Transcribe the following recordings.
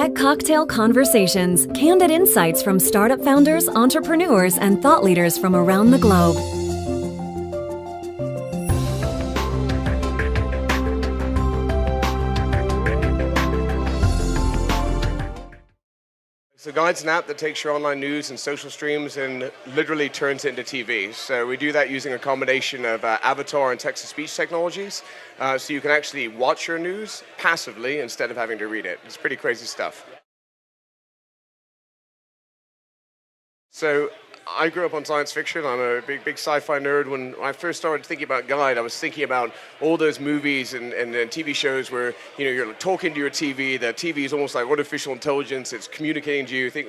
Get cocktail conversations, candid insights from startup founders, entrepreneurs, and thought leaders from around the globe. So Guide's an app that takes your online news and social streams and literally turns it into TV. So we do that using a combination of avatar and text-to-speech technologies. So you can actually watch your news passively instead of having to read it. It's pretty crazy stuff. So I grew up on science fiction. I'm a big sci-fi nerd. When I first started thinking about Guide, I was thinking about all those movies and TV shows where you're talking to your TV. The TV is almost like artificial intelligence. It's communicating to you. Think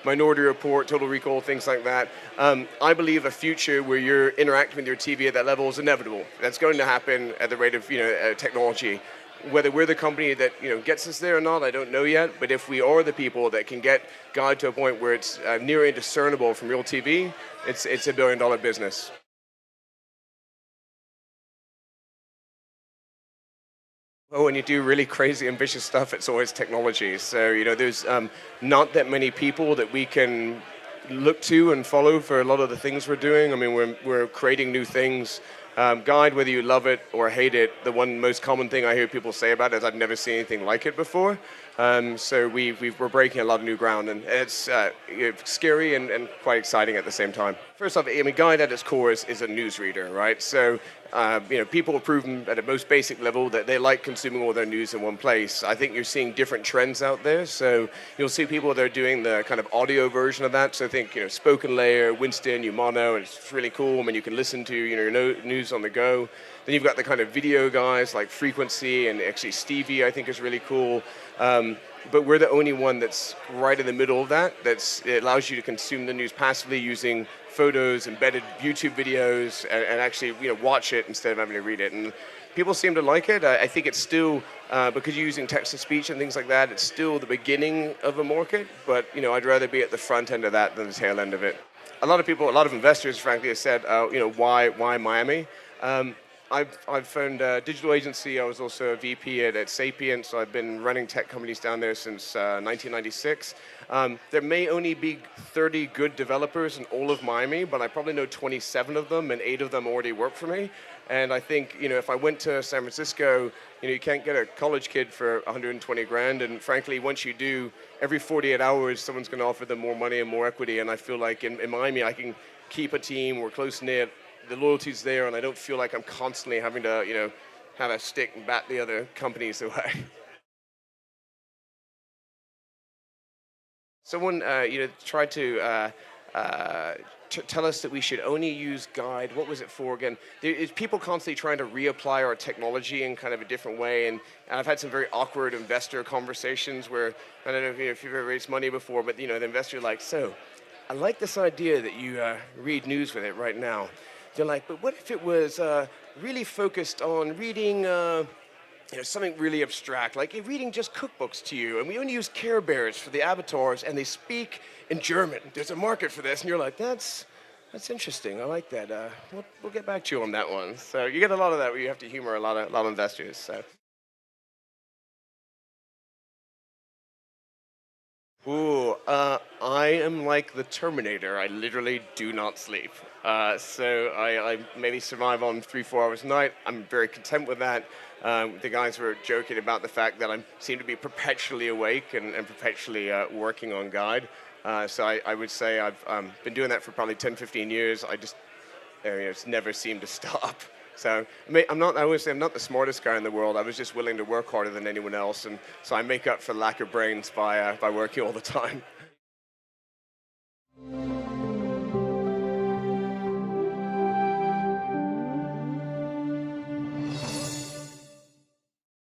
Minority Report, Total Recall, things like that. I believe a future where you're interacting with your TV at that level is inevitable. That's going to happen at the rate of technology. Whether we're the company that gets us there or not, I don't know yet. But if we are the people that can get Guide to a point where it's near indiscernible from real TV, it's a billion-dollar business. Well, when you do really crazy, ambitious stuff, it's always technology. So there's not that many people that we can look to and follow for a lot of the things we're doing. I mean, we're creating new things. Guide, whether you love it or hate it, the one most common thing I hear people say about it is I've never seen anything like it before. So we're breaking a lot of new ground, and it's scary and quite exciting at the same time. First off, Guide at its core is a newsreader, right? So people have proven at a most basic level that they like consuming all their news in one place. I think you're seeing different trends out there. So you'll see people that are doing the kind of audio version of that. So think Spoken Layer, Winston, Umano, and it's really cool. I mean, you can listen to your news on the go. Then you've got the kind of video guys like Frequency, and actually Stevie I think is really cool. But we're the only one that's right in the middle of that. It allows you to consume the news passively using photos, embedded YouTube videos, and actually watch it instead of having to read it. And people seem to like it. I think it's still, because you're using text-to-speech and things like that, it's still the beginning of a market. But I'd rather be at the front end of that than the tail end of it. A lot of investors, frankly, have said, why Miami? I've found a digital agency. I was also a VP at Sapient, so I've been running tech companies down there since 1996. There may only be 30 good developers in all of Miami, but I probably know 27 of them, and 8 of them already work for me. And I think, if I went to San Francisco, you can't get a college kid for 120 grand. And frankly, once you do, every 48 hours, someone's going to offer them more money and more equity. And I feel like in Miami, I can keep a team. We're close-knit. The loyalty's there, and I don't feel like I'm constantly having to, have a stick and bat the other companies away. Someone, tried to tell us that we should only use Guide. What was it for again? There's people constantly trying to reapply our technology in kind of a different way, and I've had some very awkward investor conversations where, I don't know if you've ever raised money before, but the investor like, so, I like this idea that you read news with it right now. They're like, but what if it was really focused on reading something really abstract, like reading just cookbooks to you, and we only use Care Bears for the avatars, and they speak in German. There's a market for this, and you're like, that's interesting. I like that. We'll get back to you on that one. So you get a lot of that where you have to humor a lot of investors. So. Ooh, I am like the Terminator. I literally do not sleep. So I maybe survive on 3-4 hours a night. I'm very content with that. The guys were joking about the fact that I seem to be perpetually awake and perpetually working on Guide. So I would say I've been doing that for probably 10, 15 years. I just it's never seemed to stop. So I always say I'm not the smartest guy in the world. I was just willing to work harder than anyone else, and so I make up for lack of brains by working all the time.